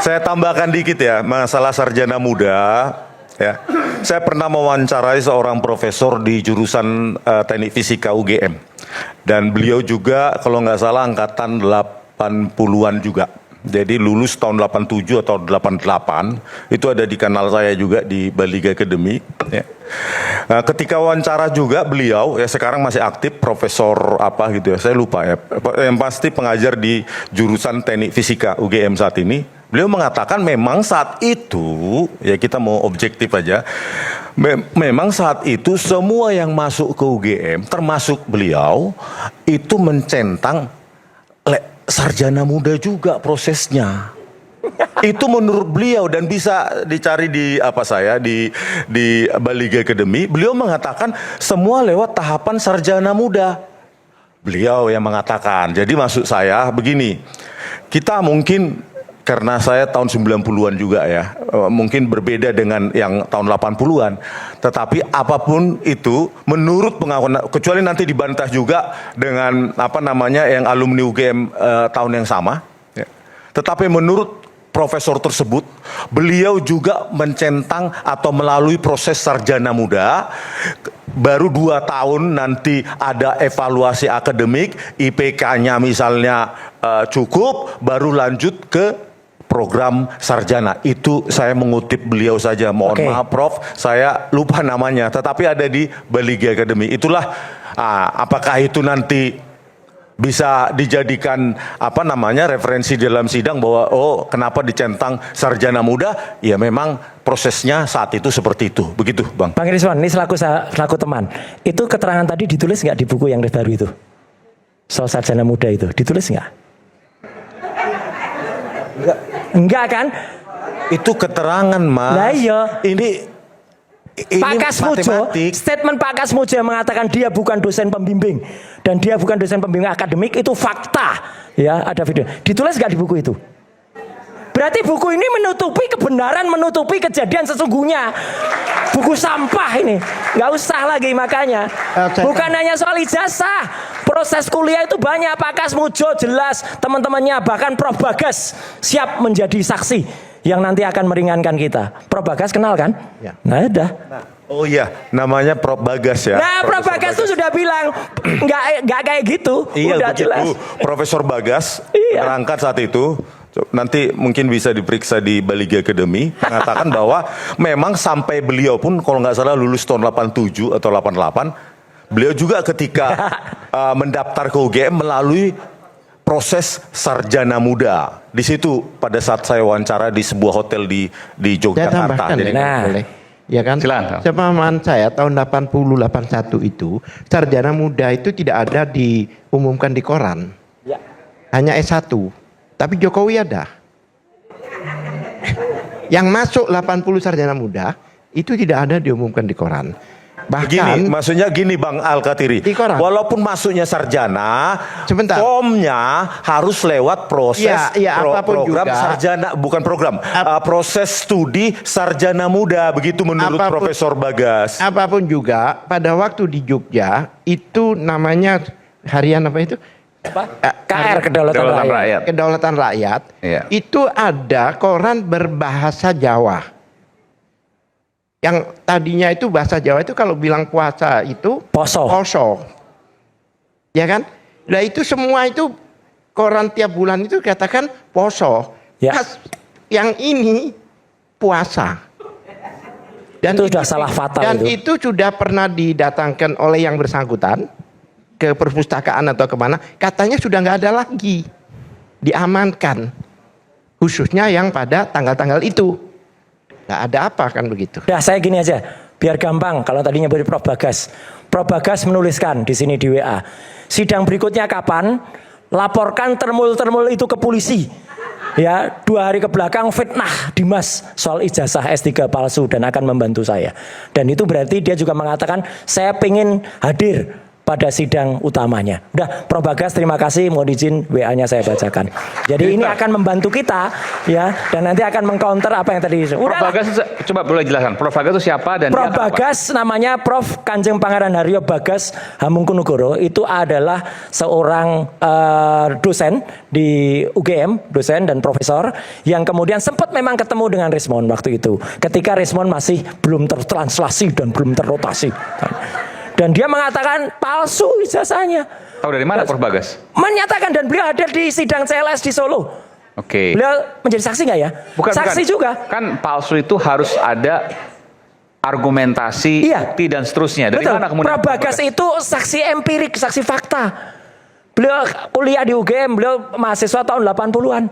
Saya tambahkan dikit ya, masalah sarjana muda. Ya, saya pernah mewawancarai seorang profesor di jurusan Teknik Fisika UGM, dan beliau juga kalau nggak salah angkatan 80-an juga. Jadi lulus tahun 87 atau 88, itu ada di kanal saya juga di Baliga Academy. Ya. Nah, ketika wawancara juga beliau, ya sekarang masih aktif, profesor apa gitu ya, saya lupa ya. Yang pasti pengajar di jurusan Teknik Fisika UGM saat ini. Beliau mengatakan memang saat itu, ya kita mau objektif aja, memang saat itu semua yang masuk ke UGM, termasuk beliau, itu mencentang sarjana muda juga prosesnya. Itu menurut beliau, dan bisa dicari di di Baliga Academy. Beliau mengatakan semua lewat tahapan sarjana muda. Beliau yang mengatakan. Jadi maksud saya begini, kita mungkin karena saya tahun 90-an juga ya, mungkin berbeda dengan yang tahun 80-an. Tetapi apapun itu, menurut pengakuan, kecuali nanti dibantah juga dengan yang alumni UGM tahun yang sama. Ya. Tetapi menurut profesor tersebut, beliau juga mencentang atau melalui proses sarjana muda. Baru 2 tahun nanti ada evaluasi akademik, IPK-nya misalnya cukup, baru lanjut ke program sarjana. Itu saya mengutip beliau saja. Mohon maaf Prof, saya lupa namanya. Tetapi ada di Baliga Academy. Itulah apakah itu nanti bisa dijadikan referensi dalam sidang bahwa kenapa dicentang sarjana muda? Ya memang prosesnya saat itu seperti itu. Begitu Bang. Bang Rizwan, ini selaku teman. Itu keterangan tadi ditulis nggak di buku yang terbaru itu? Soal sarjana muda itu ditulis nggak? Enggak kan? Itu keterangan Mas. Nah iya. Ini Pak Kasmujo, statement Pak Kasmujo yang mengatakan dia bukan dosen pembimbing dan dia bukan dosen pembimbing akademik, itu fakta. Ya, ada video. Ditulis nggak di buku itu? Berarti buku ini menutupi kebenaran, menutupi kejadian sesungguhnya. Buku sampah ini, nggak usah lagi makanya. Bukan hanya soal ijazah, proses kuliah itu banyak. Pak Kasmujo jelas, teman-temannya, bahkan Prof Bagas siap menjadi saksi yang nanti akan meringankan kita. Prof Bagas kenal kan? Ya. Nah, udah. Oh iya, namanya Prof Bagas ya. Nah, Prof Bagas itu sudah bilang nggak kayak gitu. Iya, udah begitu. Jelas. Profesor Bagas berangkat saat itu. Nanti mungkin bisa diperiksa di Baliga Academy, mengatakan bahwa memang sampai beliau pun kalau nggak salah lulus tahun 87 atau 88, beliau juga ketika mendaftar ke UGM melalui proses sarjana muda. Di situ pada saat saya wawancara di sebuah hotel di Yogyakarta. Jadi, boleh. Ya kan? Sepemahaman saya tahun 80-81 itu sarjana muda itu tidak ada diumumkan di koran. Ya. Hanya S1. Tapi Jokowi ada. Yang masuk 80 sarjana muda itu tidak ada diumumkan di koran. Bahkan maksudnya gini Bang Al-Katiri, walaupun masuknya sarjana, formnya harus lewat proses program juga, sarjana, bukan program, proses studi sarjana muda, begitu menurut Profesor Bagas. Apapun juga, pada waktu di Jogja itu namanya harian apa itu? KR, Kedaulatan Rakyat. Kedaulatan Rakyat. Ya. Itu ada koran berbahasa Jawa. Yang tadinya itu bahasa Jawa itu kalau bilang puasa itu poso. Ya kan? Nah itu semua itu koran tiap bulan itu katakan poso. Ya. Yang ini puasa. Dan itu sudah salah fatal. Dan itu sudah pernah didatangkan oleh yang bersangkutan ke perpustakaan atau kemana, katanya sudah nggak ada lagi, diamankan, khususnya yang pada tanggal-tanggal itu, nggak ada apa kan begitu. Ya saya gini aja, biar gampang. Kalau tadinya dari Prof Bagas menuliskan di sini di WA, sidang berikutnya kapan? Laporkan termul itu ke polisi. Ya, 2 hari ke belakang fitnah Dimas soal ijazah S3 palsu dan akan membantu saya. Dan itu berarti dia juga mengatakan saya pengen hadir pada sidang utamanya. Udah, Prof Bagas terima kasih, mohon izin WA-nya saya bacakan. Jadi ini akan membantu kita ya, dan nanti akan mengcounter apa yang tadi. Prof Bagas, coba boleh jelaskan. Prof Bagas itu siapa dan Prof dia apa? Bagas namanya Prof Kanjeng Pangeran Haryo Bagas Hamengkunugroho, itu adalah seorang dosen di UGM, dosen dan profesor yang kemudian sempat memang ketemu dengan Rismon waktu itu. Ketika Rismon masih belum tertranslasi dan belum terrotasi. Dan dia mengatakan palsu ijazahnya. Tahu dari mana Prof Bagas? Menyatakan, dan beliau hadir di sidang CLS di Solo. Oke. Beliau menjadi saksi nggak ya? Bukan, saksi juga. Kan palsu itu harus ada argumentasi, Iya. bukti dan seterusnya. Dari Betul. mana kemudian? Prof Bagas itu saksi empirik, saksi fakta. Beliau kuliah di UGM, beliau mahasiswa tahun 80-an.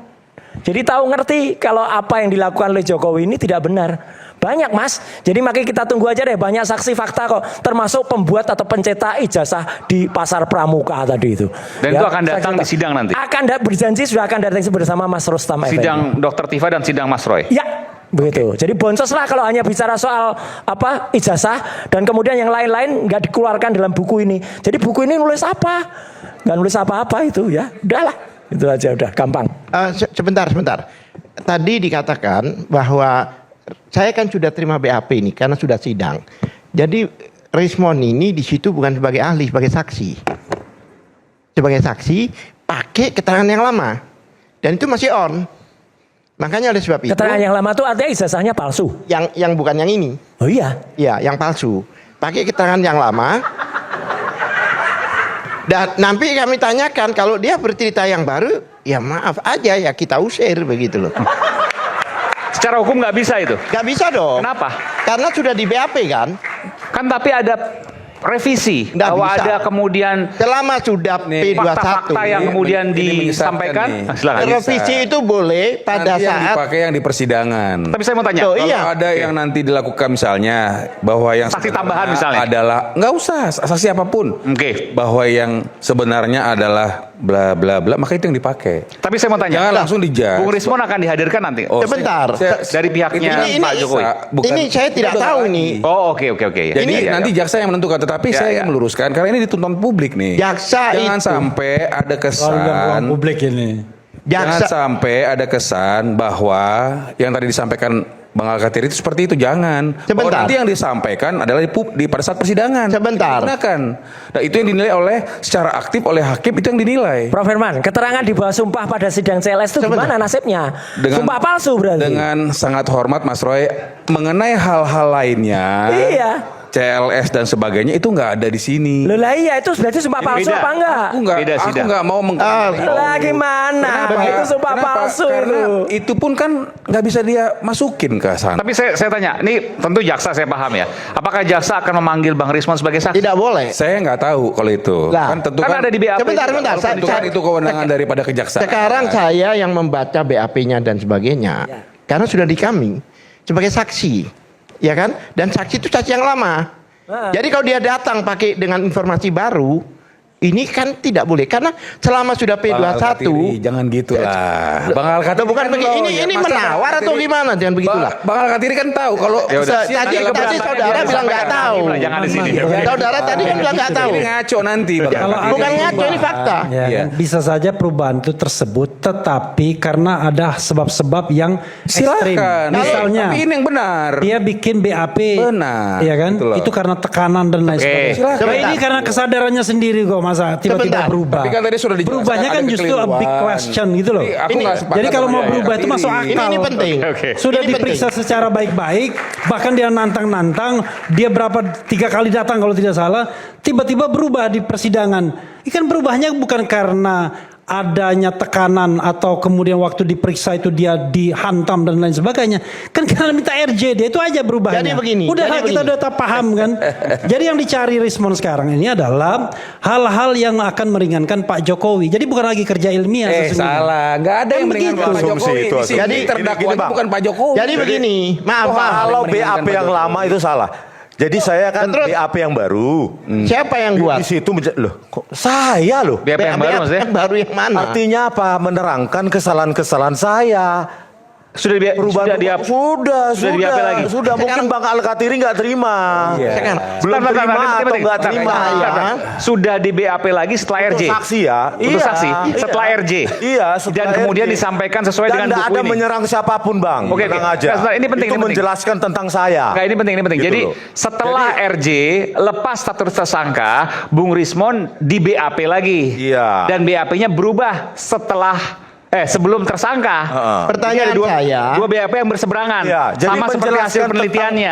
Jadi tahu ngerti kalau apa yang dilakukan oleh Jokowi ini tidak benar. Banyak Mas, jadi makanya kita tunggu aja deh, banyak saksi fakta kok, termasuk pembuat atau pencetak ijazah di Pasar Pramuka tadi itu. Dan itu akan datang di sidang nanti? Akan berjanji sudah akan datang bersama Mas Rustam Effendi. Sidang Dr. Tifa dan sidang Mas Roy? Ya, begitu. Jadi boncos lah kalau hanya bicara soal apa ijazah, dan kemudian yang lain-lain nggak dikeluarkan dalam buku ini. Jadi buku ini nulis apa? Nggak nulis apa-apa itu ya, udahlah. Itu aja udah gampang. Sebentar. Tadi dikatakan bahwa saya kan sudah terima BAP ini karena sudah sidang. Jadi Rismon ini di situ bukan sebagai ahli, sebagai saksi. Sebagai saksi pakai keterangan yang lama. Dan itu masih on. Makanya oleh sebab itu Keterangan yang lama itu artinya ijazahnya palsu. yang bukan yang ini. Oh iya. Iya, yang palsu. Pakai keterangan yang lama. Dan nanti kami tanyakan kalau dia bercerita yang baru, ya maaf aja ya kita usir begitu loh. Secara hukum nggak bisa itu? Gak bisa dong. Kenapa? Karena sudah di BAP kan. Kan tapi ada revisi. Nggak Bahwa bisa. ada kemudian Selama sudah P21. fakta-fakta yang kemudian ini disampaikan. menyesatkan nih. Silakan. Revisi itu boleh pada Nanti yang saat dipakai yang di persidangan. Tapi saya mau tanya. Oh, Kalau iya. ada yang nanti dilakukan misalnya bahwa yang Saksi sebenarnya tambahan misalnya? adalah nggak usah saksi apapun. Oke. Bahwa yang sebenarnya adalah bla bla bla, maka itu yang dipakai. Tapi saya mau tanya. Jangan langsung dijudge. Bung Rismon akan dihadirkan nanti. Oh, Sebentar. Dari pihaknya Ini- Pak Jokowi. ini saya tidak itu tahu lagi. ini. Oh oke. Ya. Jadi Iya, nanti iya. jaksa yang menentukan. Tetapi Ya, saya ya. ingin meluruskan karena ini ditonton publik nih. Jaksa Jangan itu- sampai ada kesan. publik ini. Jangan Jaksa sampai ada kesan bahwa yang tadi disampaikan Bang Alkatir itu seperti itu, jangan. Bahwa Sebentar. nanti yang disampaikan adalah pada saat persidangan. Sebentar. Digunakan. Nah, itu yang dinilai secara aktif oleh hakim, itu yang dinilai. Prof Herman, keterangan di bawah sumpah pada sidang CLS itu Sebentar. gimana nasibnya? Sumpah palsu berarti. Dengan sangat hormat Mas Roy, mengenai hal-hal lainnya. Iya. CLS dan sebagainya itu nggak ada di sini. Loh lah iya, itu berarti sumpah palsu beda. apa enggak? Beda Aku sidang. nggak mau Lah gimana? Itu sumpah palsu Karena itu. itu pun kan nggak bisa dia masukin ke sana. Tapi saya tanya, ini tentu jaksa saya paham ya. Apakah jaksa akan memanggil Bang Rismon sebagai saksi? tidak boleh. Saya nggak tahu kalau itu. Lah, Kan tentu Kan ada di BAP. Sebentar. tentu kan itu kewenangan daripada kejaksaan. Sekarang saya yang membaca BAP-nya dan sebagainya. Karena sudah di kami sebagai saksi. Ya kan? Dan saksi itu saksi yang lama. Jadi kalau dia datang pakai dengan informasi baru, ini kan tidak boleh karena selama sudah Bang P21 Alkatiri, jangan gitu lah. Bang Alkatiri bukan kan begini, lawyer. ini Masa menawar atau Alkatiri- gimana? Jangan begitulah. Bang Alkatiri kan tahu kalau Ya udah. kesaksian Tadi adalah tadi berdasarkan saudara bilang nggak tahu. Jangan di sini. Saudara tadi kan bilang nggak tahu. Ini ngaco nanti Bang Alkatiri. Bukan ngaco, ini fakta. Ya, Iya. kan? Bisa saja perubahan itu tersebut, tetapi karena ada sebab-sebab yang ekstrim. Silakan. Misalnya, Tapi ini yang benar. dia bikin BAP, Benar. ya kan? Gitu loh. Itu karena tekanan dan lain Oke. sebagainya. Silakan. Nah, ini karena kesadarannya sendiri kok, masa tiba-tiba Sebentar. berubah. Tapi kan tadi sudah dijelaskan Berubahnya kan ada justru a big kekeliruan. question gitu loh. Jadi aku Ini- nggak sepakat Jadi kalau sama mau Bang berubah itu masuk Alkatiri. akal. Ini penting. Oke. Sudah Ini diperiksa penting. secara baik-baik, bahkan dia nantang-nantang, dia berapa 3 kali datang kalau tidak salah, tiba-tiba berubah di persidangan. Ikan berubahnya bukan karena adanya tekanan atau kemudian waktu diperiksa itu dia dihantam dan lain sebagainya. Kan karena minta RJD itu aja berubahnya. Jadi begini, Udah jadi kita begini. udah paham kan. Jadi yang dicari Rismon sekarang ini adalah hal-hal yang akan meringankan Pak Jokowi. Jadi bukan lagi kerja ilmiah sesungguhnya. Salah, nggak ada yang meringankan begitu. Pak Jokowi. Asumsi itu, Di sini asumsi. terdakwa Gini, Bang. bukan Pak Jokowi. Jadi begini, maaf Pak. Kalau meringankan BAP Pak yang Jokowi. lama itu salah. Jadi saya kan Terus- BAP yang baru. Siapa yang buat? Di situ loh, kok saya loh. BAP yang baru maksudnya? Yang baru yang mana? Artinya apa? Menerangkan kesalahan-kesalahan saya. Sudah di BAP lagi. Sudah. Mungkin Bang Al-Katiri nggak terima. Belum Bentar, terima bentar, atau nggak terima. bentar. Sudah di BAP lagi setelah RJ. Untuk saksi ya. Untuk saksi setelah RJ. Iya, setelah Dan kemudian RJ. disampaikan sesuai Dan dengan nggak buku ada ini. menyerang siapapun, Bang. Oke, Tenang oke. aja. Sebentar, ini penting, Itu ini penting. menjelaskan tentang saya. Nah, ini penting. Gitu Jadi loh. setelah RJ lepas status tersangka, Bung Rismon di BAP lagi. Iya. Dan BAP-nya berubah sebelum tersangka. Pertanyaan Jadi ada saya, dua BAP yang berseberangan. Iya, jadi Sama seperti hasil menjelaskan penelitiannya.